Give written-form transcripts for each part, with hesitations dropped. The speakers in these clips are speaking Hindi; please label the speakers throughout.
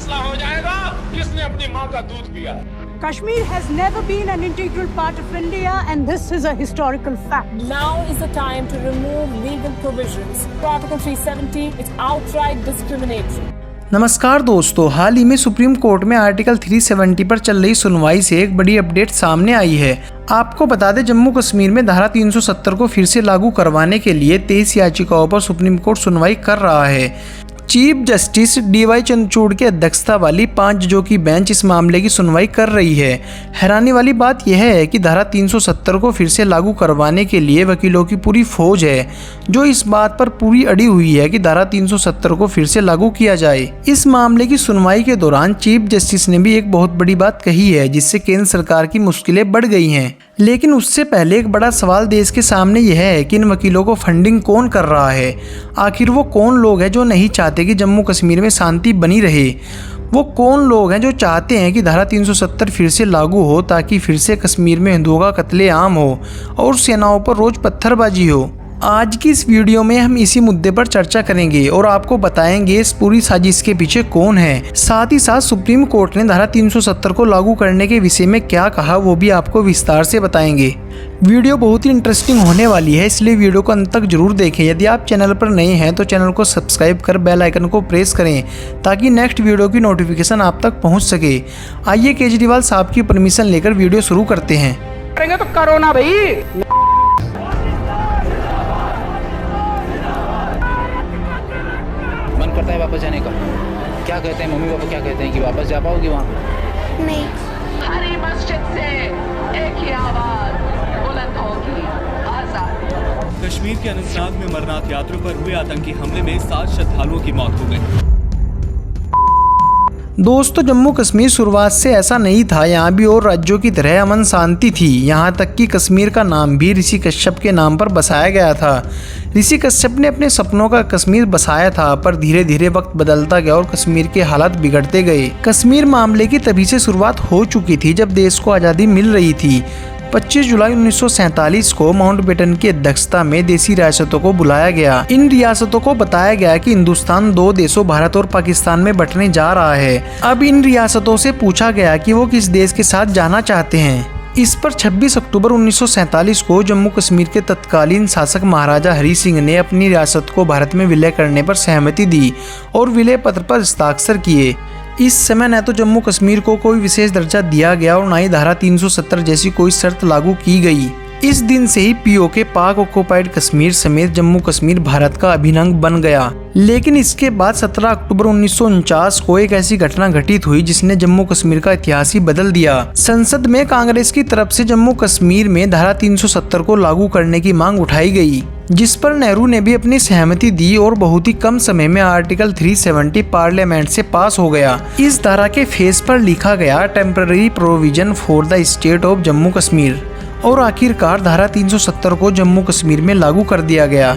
Speaker 1: फैसला हो जाएगा किसने अपनी माँ का दूध पिया।
Speaker 2: Kashmir has never been an integral part of India, and this is a historical fact.
Speaker 3: Now is the time to remove legal provisions. Article 370 is outright discriminatory.
Speaker 4: नमस्कार दोस्तों, हाल ही में सुप्रीम कोर्ट में आर्टिकल 370 पर चल रही सुनवाई से एक बड़ी अपडेट सामने आई है। आपको बता दें, जम्मू कश्मीर में धारा 370 को फिर से लागू करवाने के लिए 23 याचिकाओं पर सुप्रीम कोर्ट सुनवाई कर रहा है। चीफ जस्टिस DY चंद्रचूड़ की अध्यक्षता वाली 5 जजों की बेंच इस मामले की सुनवाई कर रही है। हैरानी वाली बात यह है कि धारा 370 को फिर से लागू करवाने के लिए वकीलों की पूरी फौज है, जो इस बात पर पूरी अड़ी हुई है कि धारा 370 को फिर से लागू किया जाए। इस मामले की सुनवाई के दौरान चीफ जस्टिस ने भी एक बहुत बड़ी बात कही है, जिससे केंद्र सरकार की मुश्किलें बढ़ गई हैं। लेकिन उससे पहले एक बड़ा सवाल देश के सामने यह है कि इन वकीलों को फंडिंग कौन कर रहा है। आखिर वो कौन लोग हैं जो नहीं चाहते कि जम्मू कश्मीर में शांति बनी रहे। वो कौन लोग हैं जो चाहते हैं कि धारा 370 फिर से लागू हो, ताकि फिर से कश्मीर में हिंदुओं का कत्लेआम हो और सेनाओं पर रोज पत्थरबाजी हो। आज की इस वीडियो में हम इसी मुद्दे पर चर्चा करेंगे और आपको बताएंगे इस पूरी साजिश के पीछे कौन है। साथ ही साथ सुप्रीम कोर्ट ने धारा 370 को लागू करने के विषय में क्या कहा, वो भी आपको विस्तार से बताएंगे। वीडियो बहुत ही इंटरेस्टिंग होने वाली है, इसलिए वीडियो को अंत तक जरूर देखें। यदि आप चैनल पर नए हैं तो चैनल को सब्सक्राइब कर बेल आइकन को प्रेस करें, ताकि नेक्स्ट वीडियो की नोटिफिकेशन आप तक पहुँच सके। आइए केजरीवाल साहब की परमिशन लेकर वीडियो शुरू करते हैं।
Speaker 5: करेंगे तो करो ना भाई।
Speaker 6: मन करता है वापस जाने का। क्या कहते हैं मम्मी पापा, क्या कहते हैं कि वापस जा पाओगी वहाँ?
Speaker 7: नहीं।
Speaker 8: हरी मस्जिद से एक ही आवाज बुलंद होगी, आजाद।
Speaker 9: कश्मीर के अनंतनाग में अमरनाथ यात्रियों पर हुए आतंकी हमले में 7 श्रद्धालुओं की मौत हो गई।
Speaker 4: दोस्तों, जम्मू कश्मीर शुरुआत से ऐसा नहीं था। यहाँ भी और राज्यों की तरह अमन शांति थी। यहाँ तक कि कश्मीर का नाम भी ऋषि कश्यप के नाम पर बसाया गया था। ऋषि कश्यप ने अपने सपनों का कश्मीर बसाया था, पर धीरे धीरे वक्त बदलता गया और कश्मीर के हालात बिगड़ते गए। कश्मीर मामले की तभी से शुरुआत हो चुकी थी जब देश को आज़ादी मिल रही थी। 25 जुलाई 1947 को माउंटबेटन की अध्यक्षता में देशी रियासतों को बुलाया गया। इन रियासतों को बताया गया कि हिंदुस्तान 2 देशों भारत और पाकिस्तान में बंटने जा रहा है। अब इन रियासतों से पूछा गया कि वो किस देश के साथ जाना चाहते हैं। इस पर 26 अक्टूबर 1947 को जम्मू कश्मीर के तत्कालीन शासक महाराजा हरि सिंह ने अपनी रियासत को भारत में विलय करने पर सहमति दी और विलय पत्र पर हस्ताक्षर किए। इस समय न तो जम्मू कश्मीर को कोई विशेष दर्जा दिया गया और न ही धारा 370 जैसी कोई शर्त लागू की गई। इस दिन से ही POK पाक ऑक्युपाइड कश्मीर समेत जम्मू कश्मीर भारत का अभिन्न अंग बन गया। लेकिन इसके बाद 17 अक्टूबर 1949 को एक ऐसी घटना घटित हुई जिसने जम्मू कश्मीर का इतिहास ही बदल दिया। संसद में कांग्रेस की तरफ से जम्मू कश्मीर में धारा 370 को लागू करने की मांग उठाई गई, जिस पर नेहरू ने भी अपनी सहमति दी और बहुत ही कम समय में आर्टिकल 370 पार्लियामेंट से पास हो गया। इस धारा के फेस पर लिखा गया temporary provision for the state of Jammu Kashmir, और आखिरकार धारा 370 को जम्मू कश्मीर में लागू कर दिया गया।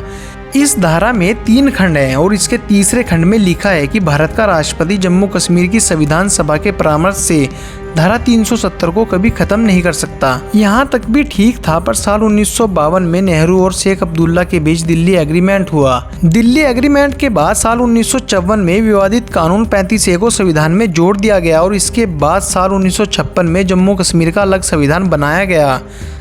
Speaker 4: इस धारा में 3 खंड हैं और इसके तीसरे खंड में लिखा है कि भारत का राष्ट्रपति जम्मू कश्मीर की संविधान सभा के परामर्श से धारा 370 को कभी खत्म नहीं कर सकता। यहाँ तक भी ठीक था, पर साल 1952 में नेहरू और शेख अब्दुल्ला के बीच दिल्ली एग्रीमेंट हुआ। दिल्ली एग्रीमेंट के बाद साल 1954 में विवादित कानून 35A को संविधान में जोड़ दिया गया और इसके बाद साल 1956 में जम्मू कश्मीर का अलग संविधान बनाया गया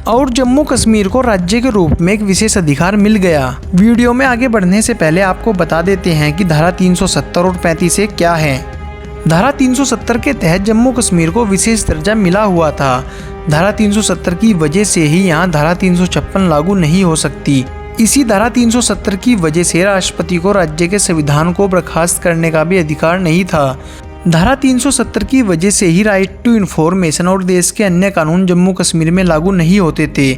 Speaker 4: और जम्मू कश्मीर को राज्य के रूप में एक विशेष अधिकार मिल गया। वीडियो में आगे बढ़ने से पहले आपको बता देते हैं कि धारा 370 और 35A क्या है। धारा 370 के तहत जम्मू कश्मीर को विशेष दर्जा मिला हुआ था। धारा 370 की वजह से ही यहाँ धारा 356 लागू नहीं हो सकती। इसी धारा 370 की वजह से राष्ट्रपति को राज्य के संविधान को बर्खास्त करने का भी अधिकार नहीं था। धारा 370 की वजह से ही राइट टू इन्फॉर्मेशन और देश के अन्य कानून जम्मू कश्मीर में लागू नहीं होते थे।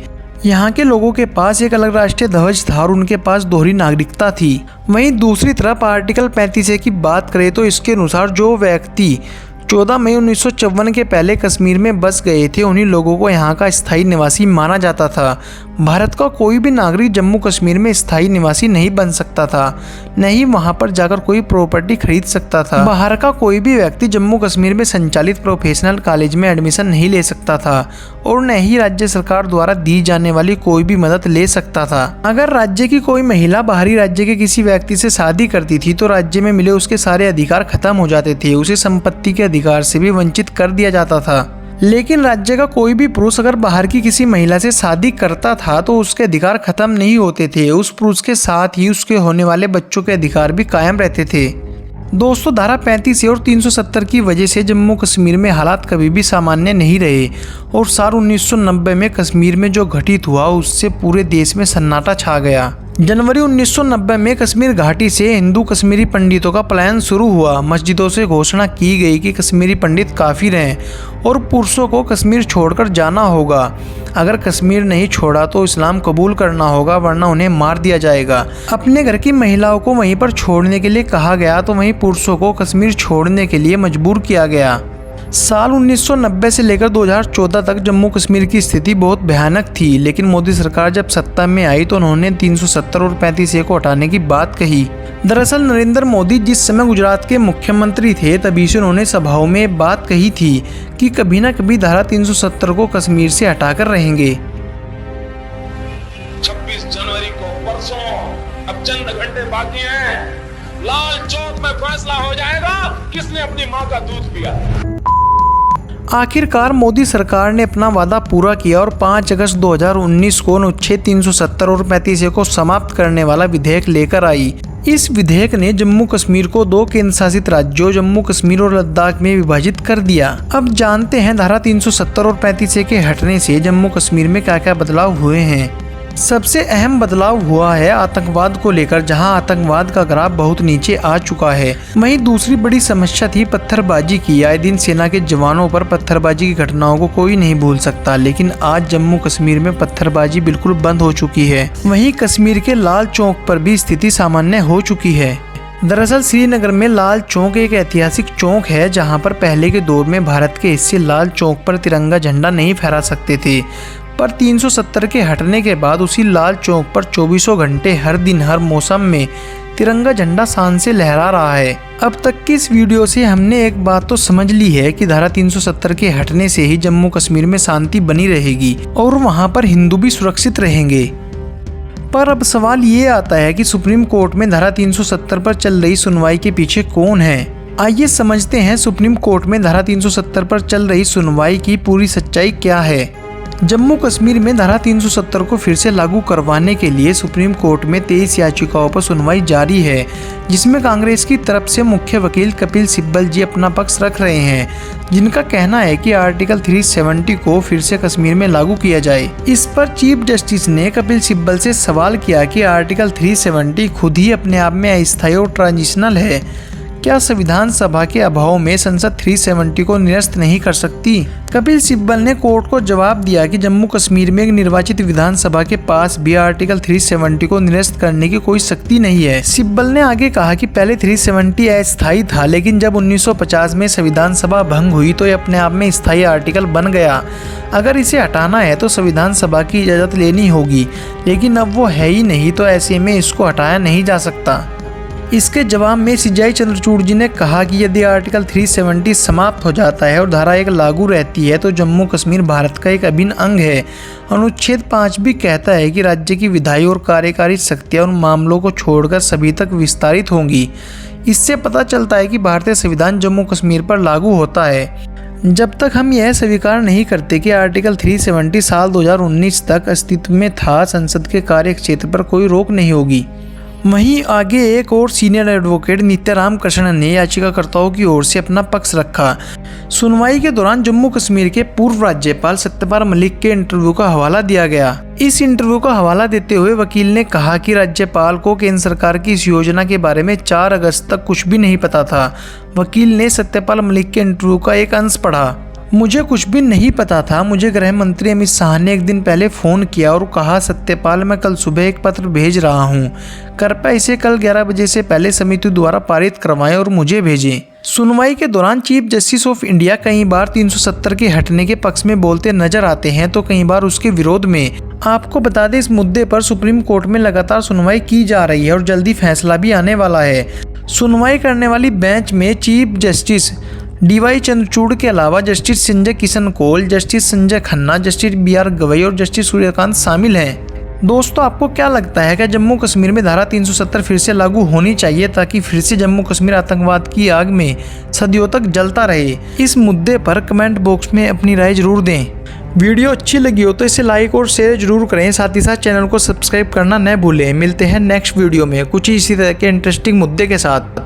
Speaker 4: यहाँ के लोगों के पास एक अलग राष्ट्रीय ध्वज था और उनके पास दोहरी नागरिकता थी। वहीं दूसरी तरफ आर्टिकल 35A की बात करें तो इसके अनुसार जो व्यक्ति 14 मई 1954 के पहले कश्मीर में बस गए थे, उन्हीं लोगों को यहाँ का स्थायी निवासी माना जाता था। भारत का कोई भी नागरिक जम्मू कश्मीर में स्थायी निवासी नहीं बन सकता था, न ही वहां पर जाकर कोई प्रॉपर्टी खरीद सकता था। बाहर का कोई भी व्यक्ति जम्मू कश्मीर में संचालित प्रोफेशनल कॉलेज में एडमिशन नहीं ले सकता था और न ही राज्य सरकार द्वारा दी जाने वाली कोई भी मदद ले सकता था। अगर राज्य की कोई महिला बाहरी राज्य के किसी व्यक्ति से शादी करती थी तो राज्य में मिले उसके सारे अधिकार खत्म हो जाते थे, उसे संपत्ति के अधिकार से भी वंचित कर दिया जाता था। लेकिन राज्य का कोई भी पुरुष अगर बाहर की किसी महिला से शादी करता था तो उसके अधिकार खत्म नहीं होते थे, उस पुरुष के साथ ही उसके होने वाले बच्चों के अधिकार भी कायम रहते थे। दोस्तों, धारा 35 और 370 की वजह से जम्मू कश्मीर में हालात कभी भी सामान्य नहीं रहे और साल 1990 में कश्मीर में जो घटित हुआ उससे पूरे देश में सन्नाटा छा गया। जनवरी 1990 में कश्मीर घाटी से हिंदू कश्मीरी पंडितों का पलायन शुरू हुआ। मस्जिदों से घोषणा की गई कि कश्मीरी पंडित काफिर हैं और पुरुषों को कश्मीर छोड़कर जाना होगा। अगर कश्मीर नहीं छोड़ा तो इस्लाम कबूल करना होगा, वरना उन्हें मार दिया जाएगा। अपने घर की महिलाओं को वहीं पर छोड़ने के लिए कहा गया तो वहीं पुरुषों को कश्मीर छोड़ने के लिए मजबूर किया गया। साल 1990 से लेकर 2014 तक जम्मू कश्मीर की स्थिति बहुत भयानक थी, लेकिन मोदी सरकार जब सत्ता में आई तो उन्होंने 370 और 35A को हटाने की बात कही। दरअसल नरेंद्र मोदी जिस समय गुजरात के मुख्यमंत्री थे तभी से उन्होंने सभाओं में बात कही थी कि कभी न कभी धारा 370 को कश्मीर से हटाकर रहेंगे।
Speaker 1: 26 जनवरी को परसों, अब चंद घंटे बाकी हैं, लाल चौक में फैसला हो जाएगा किसने अपनी मां का दूध पिया।
Speaker 4: आखिरकार मोदी सरकार ने अपना वादा पूरा किया और 5 अगस्त 2019 को अनुच्छेद 370 और 35A को समाप्त करने वाला विधेयक लेकर आई। इस विधेयक ने जम्मू कश्मीर को 2 केंद्र शासित राज्यों जम्मू कश्मीर और लद्दाख में विभाजित कर दिया। अब जानते हैं धारा 370 और 35A के हटने से जम्मू कश्मीर में क्या क्या बदलाव हुए हैं। सबसे अहम बदलाव हुआ है आतंकवाद को लेकर, जहां आतंकवाद का ग्राफ बहुत नीचे आ चुका है। वहीं दूसरी बड़ी समस्या थी पत्थरबाजी की। आए दिन सेना के जवानों पर पत्थरबाजी की घटनाओं को कोई नहीं भूल सकता, लेकिन आज जम्मू कश्मीर में पत्थरबाजी बिल्कुल बंद हो चुकी है। वहीं कश्मीर के लाल चौक पर भी स्थिति सामान्य हो चुकी है। दरअसल श्रीनगर में लाल चौक एक ऐतिहासिक चौक है, जहां पर पहले के दौर में भारत के हिस्से लाल चौक पर तिरंगा झंडा नहीं फहरा सकते थे, पर 370 के हटने के बाद उसी लाल चौक पर 24 घंटे हर दिन हर मौसम में तिरंगा झंडा शान से लहरा रहा है। अब तक की इस वीडियो से हमने एक बात तो समझ ली है कि धारा 370 के हटने से ही जम्मू कश्मीर में शांति बनी रहेगी और वहां पर हिंदू भी सुरक्षित रहेंगे। पर अब सवाल ये आता है कि सुप्रीम कोर्ट में धारा 370 पर चल रही सुनवाई के पीछे कौन है। आइए समझते हैं सुप्रीम कोर्ट में धारा 370 पर चल रही सुनवाई की पूरी सच्चाई क्या है। जम्मू कश्मीर में धारा 370 को फिर से लागू करवाने के लिए सुप्रीम कोर्ट में 23 याचिकाओं पर सुनवाई जारी है, जिसमें कांग्रेस की तरफ से मुख्य वकील कपिल सिब्बल जी अपना पक्ष रख रहे हैं, जिनका कहना है कि आर्टिकल 370 को फिर से कश्मीर में लागू किया जाए। इस पर चीफ जस्टिस ने कपिल सिब्बल से सवाल किया कि आर्टिकल 370 खुद ही अपने आप में अस्थायी और ट्रांजिशनल है, क्या संविधान सभा के अभाव में संसद 370 को निरस्त नहीं कर सकती। कपिल सिब्बल ने कोर्ट को जवाब दिया कि जम्मू कश्मीर में एक निर्वाचित विधानसभा के पास भी आर्टिकल 370 को निरस्त करने की कोई शक्ति नहीं है। सिब्बल ने आगे कहा कि पहले 370 अस्थायी था, लेकिन जब 1950 में संविधान सभा भंग हुई तो ये अपने आप में स्थायी आर्टिकल बन गया। अगर इसे हटाना है तो संविधान सभा की इजाज़त लेनी होगी, लेकिन अब वो है ही नहीं, तो ऐसे में इसको हटाया नहीं जा सकता। इसके जवाब में सीजेआई चंद्रचूड़ जी ने कहा कि यदि आर्टिकल 370 समाप्त हो जाता है और धारा 1 लागू रहती है तो जम्मू कश्मीर भारत का एक अभिन्न अंग है। अनुच्छेद 5 भी कहता है कि राज्य की विधायी और कार्यकारी शक्तियां उन मामलों को छोड़कर सभी तक विस्तारित होंगी। इससे पता चलता है कि भारतीय संविधान जम्मू कश्मीर पर लागू होता है। जब तक हम यह स्वीकार नहीं करते कि आर्टिकल 370 साल 2019 तक अस्तित्व में था, संसद के कार्य क्षेत्र पर कोई रोक नहीं होगी। वहीं आगे एक और सीनियर एडवोकेट नित्याराम कृष्ण ने याचिकाकर्ताओं की ओर से अपना पक्ष रखा। सुनवाई के दौरान जम्मू कश्मीर के पूर्व राज्यपाल सत्यपाल मलिक के इंटरव्यू का हवाला दिया गया। इस इंटरव्यू का हवाला देते हुए वकील ने कहा कि राज्यपाल को केंद्र सरकार की इस योजना के बारे में 4 अगस्त तक कुछ भी नहीं पता था। वकील ने सत्यपाल मलिक के इंटरव्यू का एक अंश पढ़ा। मुझे कुछ भी नहीं पता था। मुझे गृह मंत्री अमित शाह ने एक दिन पहले फ़ोन किया और कहा, सत्यपाल मैं कल सुबह एक पत्र भेज रहा हूँ, कृपया इसे कल 11 बजे से पहले समिति द्वारा पारित करवाएं और मुझे भेजें। सुनवाई के दौरान चीफ जस्टिस ऑफ इंडिया कई बार 370 के हटने के पक्ष में बोलते नजर आते हैं तो कई बार उसके विरोध में। आपको बता दें, इस मुद्दे पर सुप्रीम कोर्ट में लगातार सुनवाई की जा रही है और जल्दी फैसला भी आने वाला है। सुनवाई करने वाली बेंच में चीफ जस्टिस DY चंद्रचूड़ के अलावा justice Sanjay Kishan Kaul, justice Sanjay Khanna, justice BR Gavai और जस्टिस सूर्यकांत शामिल हैं। दोस्तों, आपको क्या लगता है कि जम्मू कश्मीर में धारा 370 फिर से लागू होनी चाहिए ताकि फिर से जम्मू कश्मीर आतंकवाद की आग में सदियों तक जलता रहे? इस मुद्दे पर कमेंट बॉक्स में अपनी राय जरूर दें। वीडियो अच्छी लगी हो तो इसे लाइक और शेयर जरूर करें, साथ ही साथ चैनल को सब्सक्राइब करना न भूलें। मिलते हैं नेक्स्ट वीडियो में कुछ इसी तरह के इंटरेस्टिंग मुद्दे के साथ।